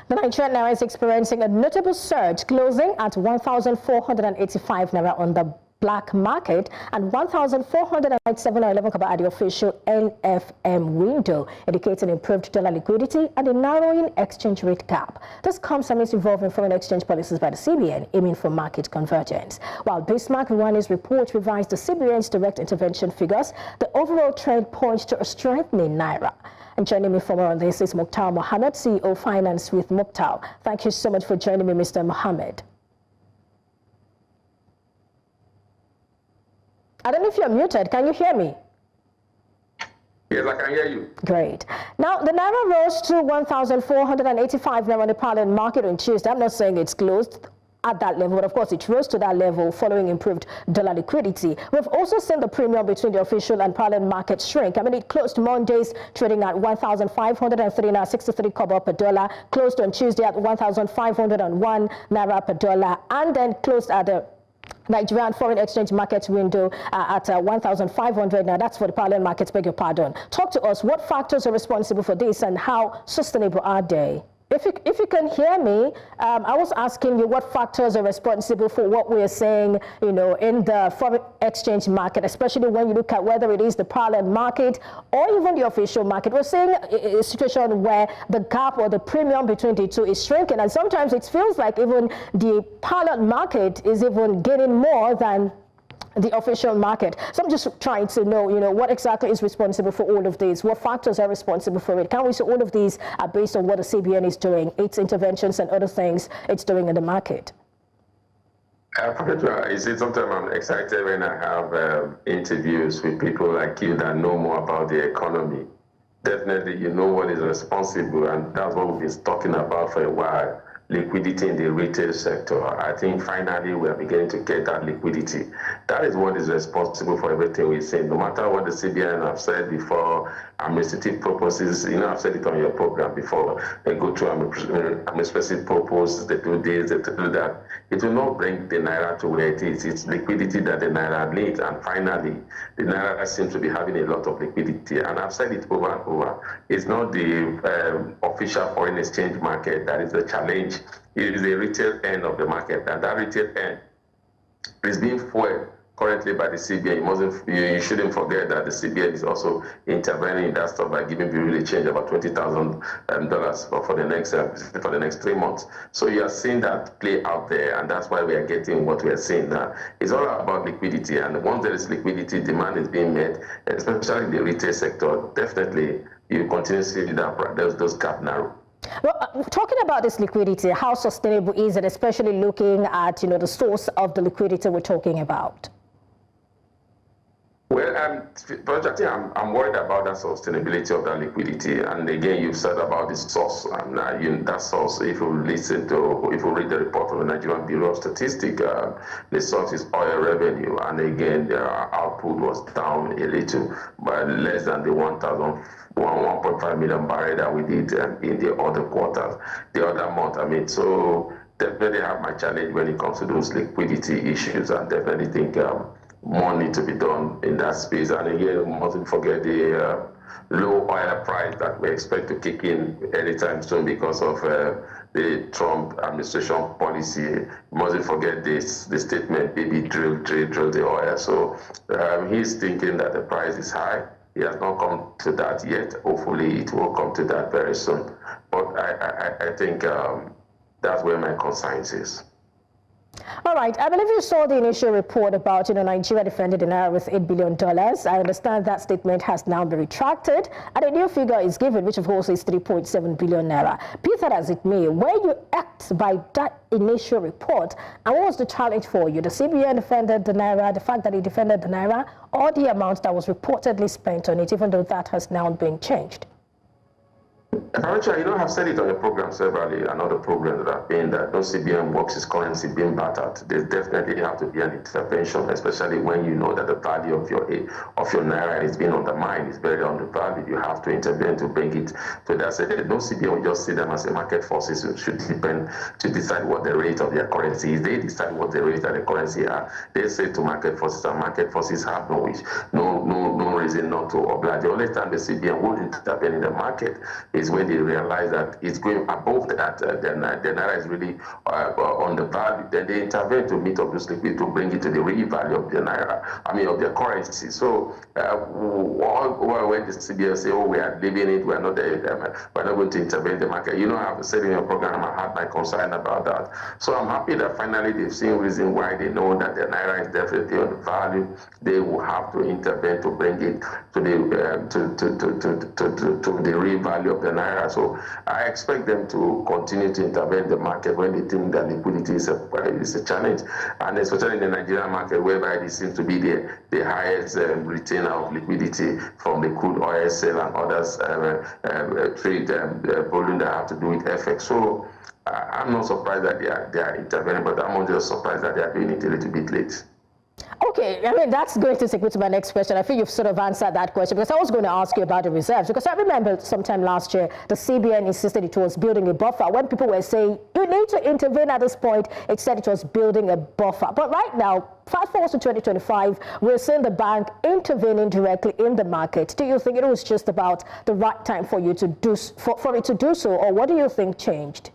The Nigerian Naira is experiencing a notable surge, closing at 1,485 Naira on the black market and 1,497.11 at the official NFEM window, indicating improved dollar liquidity and a narrowing exchange rate gap. This comes amidst evolving foreign exchange policies by the CBN, aiming for market convergence. While Bismarck Rewane's report revised the CBN's direct intervention figures, the overall trend points to a strengthening Naira. And joining me for more on this is Mukhtar Mohammed, CEO Finance with Mukhtar. Thank you so much for joining me, Mr. Mohammed. I don't know if you're muted. Can you hear me? Yes, I can hear you. Great. Now, the Naira rose to 1,485 Naira on the parallel market on Tuesday. I'm not saying it's closed at that level, but of course it rose to that level following improved dollar liquidity. We've also seen the premium between the official and parallel market shrink. I mean, it closed Mondays trading at 1,503.63 kobo per dollar, closed on Tuesday at 1,501 Naira per dollar, and then closed at the Nigerian foreign exchange market window at 1,500. Now, that's for the parallel markets, beg your pardon. Talk to us. What factors are responsible for this and how sustainable are they? If you can hear me, I was asking you what factors are responsible for what we're seeing, in the foreign exchange market, especially when you look at whether it is the parallel market or even the official market. We're seeing a situation where the gap or the premium between the two is shrinking, and sometimes it feels like even the parallel market is even gaining more than the official market. So I'm just trying to know, what exactly is responsible for all of these? What factors are responsible for it? Can we say all of these are based on what the CBN is doing, its interventions and other things it's doing in the market? You see, sometimes I'm excited when I have interviews with people like you that know more about the economy. Definitely, you know what is responsible, and that's what we've been talking about for a while. Liquidity in the retail sector. I think finally we are beginning to get that liquidity. That is what is responsible for everything we say. No matter what the CBN have said before, administrative purposes, I've said it on your program before, they go through administrative purpose, they do this, they do that. It will not bring the Naira to where it is. It's liquidity that the Naira needs. And finally, the Naira seems to be having a lot of liquidity. And I've said it over and over. It's not the official foreign exchange market that is the challenge. It is the retail end of the market, and that retail end is being fueled currently by the CBN. You shouldn't forget that the CBN is also intervening in that stuff by giving people a change about $20,000 for the next 3 months. So you are seeing that play out there, and that's why we are getting what we are seeing now. It's all about liquidity, and once there is liquidity, demand is being met, especially in the retail sector. Definitely, you continue to see that those gap narrow. Well, talking about this liquidity, how sustainable is it, especially looking at, the source of the liquidity we're talking about? Well, I'm worried about that sustainability of that liquidity. And again, you've said about the source, and that source, if you read the report from the Nigerian Bureau of Statistics, the source is oil revenue. And again, their output was down a little, by less than the 1.5 million barrel that we did in the other quarters, the other month. So definitely have my challenge when it comes to those liquidity issues, and definitely think more need to be done in that space. And again, we mustn't forget the low oil price that we expect to kick in anytime soon because of the Trump administration policy. We mustn't forget the statement, baby, drill the oil. So he's thinking that the price is high. He has not come to that yet. Hopefully it will come to that very soon. But I think that's where my conscience is. All right. I believe you saw the initial report about, Nigeria defended the Naira with $8 billion. I understand that statement has now been retracted, and a new figure is given, which of course is 3.7 billion Naira. Be that as it may, were you act by that initial report, and what was the challenge for you? The CBN defended the Naira, the fact that it defended the Naira, or the amount that was reportedly spent on it, even though that has now been changed? I've said it on the program severally, and other programs that have been that no CBN works its currency being battered. There definitely have to be an intervention, especially when you know that the value of your Naira is being undermined, is very undervalued. You have to intervene to bring it to that state. No CBN will just see them as a market forces who should depend to decide what the rate of their currency is. They decide what the rate of the currency are. They say to market forces, and market forces have no reason not to oblige. The only time the CBN would intervene in the market is is when they realize that it's going above that, the Naira is really on the value, then they intervene to meet up this liquidity to bring it to the real value of the Naira, of their currency. So when the CBN say, oh, we are leaving it, we're not going to intervene in the market. I've said in your program, I had my concern about that. So I'm happy that finally they've seen reason why they know that the Naira is definitely on the value. They will have to intervene to bring it to the real value of the Naira. So I expect them to continue to intervene in the market when they think that liquidity is a challenge, and especially in the Nigerian market, whereby it seems to be the highest retainer of liquidity from the crude oil sale and others trade volume that have to do with FX. So I'm not surprised that they are intervening, but I'm just surprised that they are doing it a little bit late. Okay, that's going to take me to my next question. I think you've sort of answered that question, because I was going to ask you about the reserves, because I remember sometime last year, the CBN insisted it was building a buffer. When people were saying, you need to intervene at this point, it said it was building a buffer. But right now, fast forward to 2025, we're seeing the bank intervening directly in the market. Do you think it was just about the right time for you to do, for it to do so, or what do you think changed?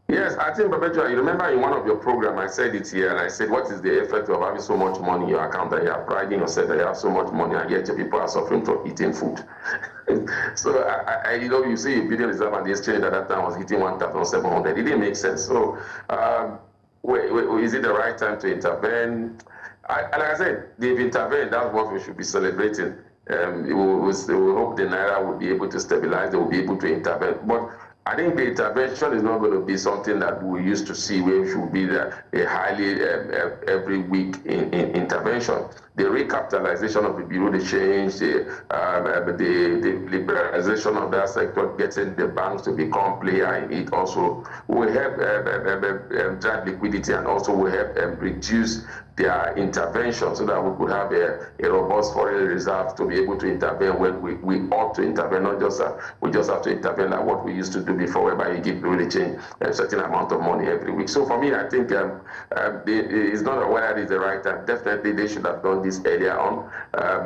Yes, I think, Perpetua, you remember in one of your programs, I said it here, and I said, what is the effect of having so much money in your account that you are bragging yourself that you have so much money, and yet your people are suffering from eating food? So, you see a billion reserve, and the exchange at that time was hitting 1,700. It didn't make sense. So, is it the right time to intervene? Like I said, they've intervened. That's what we should be celebrating. We will hope the Naira will be able to stabilize. They will be able to intervene. But I think the intervention is not going to be something that we used to see, where it should be a highly every week intervention. The recapitalization of the bureau, the change, the liberalization of that sector, getting the banks to become player in it also will help drive liquidity, and also will help reduce their intervention, so that we could have a robust foreign reserve to be able to intervene when we ought to intervene, not just we just have to intervene like what we used to do before, whereby you give really change a certain amount of money every week. So for me, I think it's not whether it's the right time. Definitely they should have done this earlier on.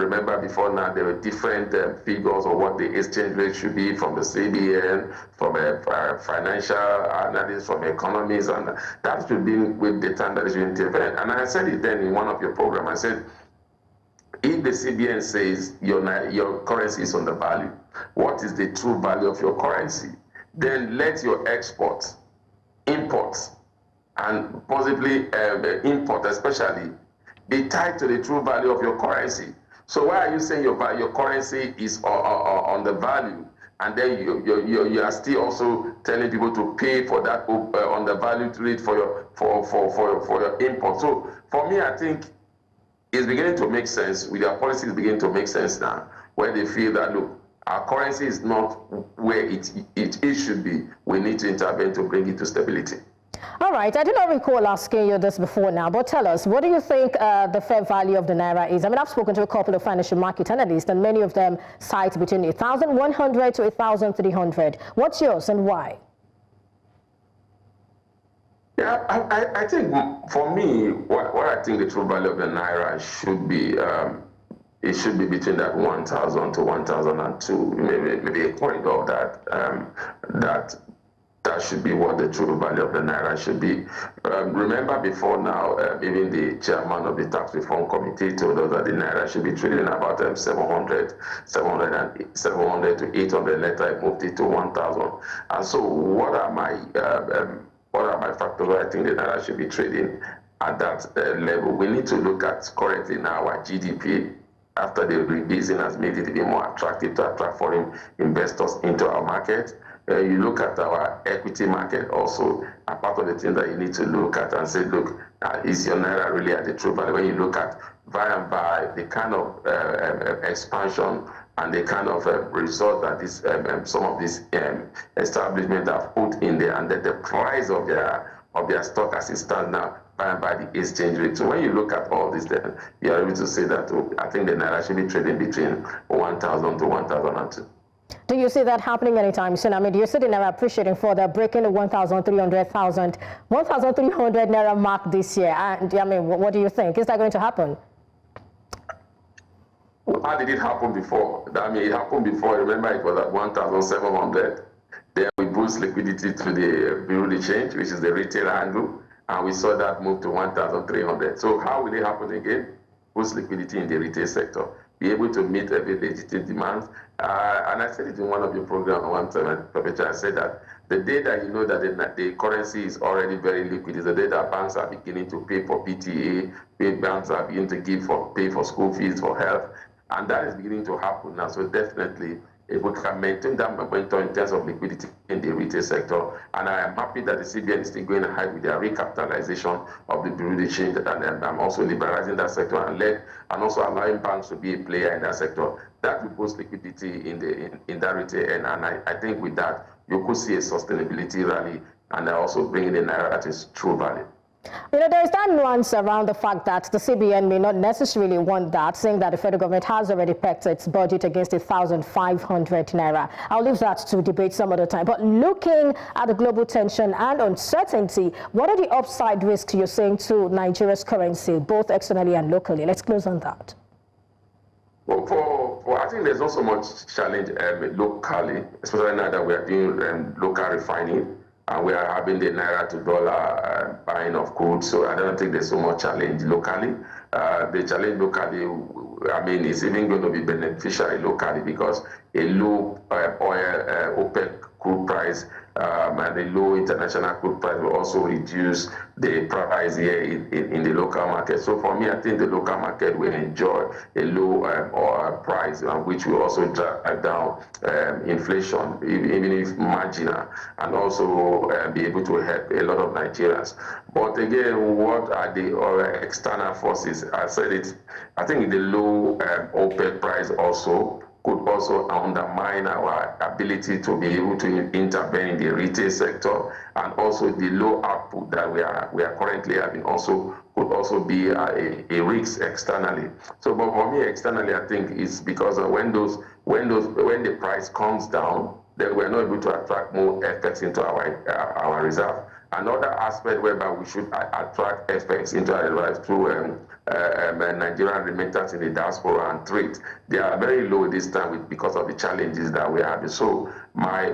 Remember, before now there were different figures of what the exchange rate should be from the CBN, from a financial analyst, from economists, and that should be with the time that they should intervene. And I said it then in one of your programs. I said, if the CBN says your currency is on the value, what is the true value of your currency? Then let your exports, imports, and possibly import especially, be tied to the true value of your currency. So why are you saying your currency is on the value, and then you are still also telling people to pay for that on the value rate for your import? So for me, I think it's beginning to make sense. With their policies beginning to make sense now, where they feel that, look, our currency is not where it should be. We need to intervene to bring it to stability. All right, I did not recall asking you this before now, but tell us, what do you think the fair value of the Naira is? I mean, I've spoken to a couple of financial market analysts, and many of them cite between 1,100 to 1,300. What's yours and why? Yeah, I think for me, what I think the true value of the Naira should be, it should be between that 1,000 to 1,002, maybe a corridor of that. That should be what the true value of the Naira should be. Remember, before now, even the chairman of the Tax Reform Committee told us that the Naira should be trading about 700 to 800. Later, it moved it to 1,000. And so, what are my factors where I think the Naira should be trading at that level? We need to look at currently now our GDP. After the rebasing has made it a bit more attractive to attract foreign investors into our market. You look at our equity market also, a part of the thing that you need to look at and say, look, is your Naira really at the true value? When you look at by and by the kind of expansion and the kind of result that this, some of these establishments have put in there, and the price of their stock as it stands now, by the exchange rate. So when you look at all this, then you are able to say that I think the Naira should be trading between 1,000 to 1,002. Do you see that happening anytime soon? I mean, do you see the Naira appreciating further, breaking the 1,300 Naira mark this year? And I mean, what do you think? Is that going to happen? how did it happen before? I mean, it happened before. Remember, it was at 1,700. Then we boost liquidity to the bureau de change, which is the retail angle, and we saw that move to 1,300. So how will it happen again? Boost liquidity in the retail sector, be able to meet every legitimate demands. And I said it in one of your programs one time, I said that the day that you know that the currency is already very liquid is the day that banks are beginning to pay for PTA, banks are beginning to pay for school fees, for health, and that is beginning to happen now. So definitely, if we can maintain that momentum in terms of liquidity in the retail sector, and I am happy that the CBN is still going ahead with their recapitalization of the bureau de change, and I'm also liberalizing that sector and also allowing banks to be a player in that sector. That will boost liquidity in that retail, and I think with that you could see a sustainability rally, and also bringing the Naira at its true value. You know, there's that nuance around the fact that the CBN may not necessarily want that, saying that the federal government has already pegged its budget against 1,500 Naira. I'll leave that to debate some other time. But looking at the global tension and uncertainty, what are the upside risks you're saying to Nigeria's currency, both externally and locally? Let's close on that. Well, I think there's not so much challenge locally, especially now that we are doing local refining. And we are having the Naira to dollar buying of crude, so I don't think there's so much challenge locally. The challenge locally, I mean, is even going to be beneficial locally because a low oil OPEC crude price and a low international crude price will also reduce the price here in the local market. So for me, I think the local market will enjoy a low oil price, which will also drive down inflation, even if marginal, and also be able to help a lot of Nigerians. But again, what are the external forces? I said it, I think the low OPEC price also could also undermine our ability to be able to intervene in the retail sector, and also the low output that we are currently having also could also be a risk externally. So, but for me, externally, I think it's because of when the price comes down, then we're not able to attract more FX into our reserve. Another aspect whereby we should attract FX into our reserve through Nigerian remittance in the diaspora and trade. They are very low this time because of the challenges that we have. So my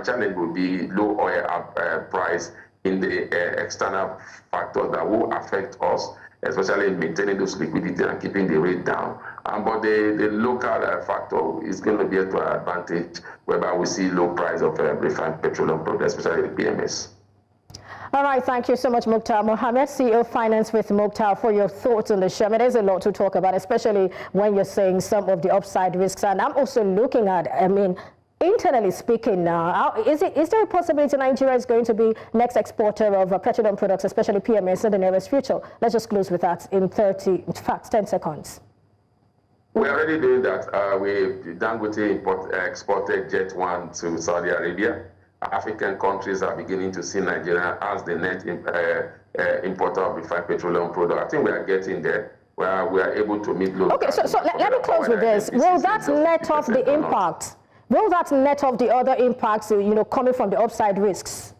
challenge would be low oil price in the external factors that will affect us, especially in maintaining those liquidity and keeping the rate down. But the local factor is going to be to our advantage, whereby we see low price of refined petroleum products, especially the PMS. All right, thank you so much, Mukhtar Mohammed, CEO of Finance with Mukhtar, for your thoughts on the show. I mean, there's a lot to talk about, especially when you're saying some of the upside risks. And I'm also looking at, I mean, internally speaking now, is there a possibility Nigeria is going to be next exporter of petroleum products, especially PMS, in the nearest future? Let's just close with that in 10 seconds. We're already doing that. Dangote exported Jet 1 to Saudi Arabia. African countries are beginning to see Nigeria as the net importer of refined petroleum products. I think we are getting there, where we are able to meet local. Okay, so let me close with this. Will that net off the impact? Will that net off the other impacts, coming from the upside risks?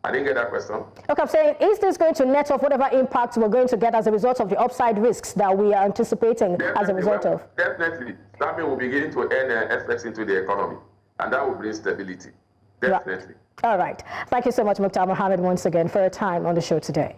I didn't get that question. Okay, I'm saying, is this going to net off whatever impact we're going to get as a result of the upside risks that we are anticipating as a result of? Definitely. That means we'll begin to earn FX into the economy, and that will bring stability. Definitely. All right. Thank you so much, Mukhtar Mohammed, once again, for your time on the show today.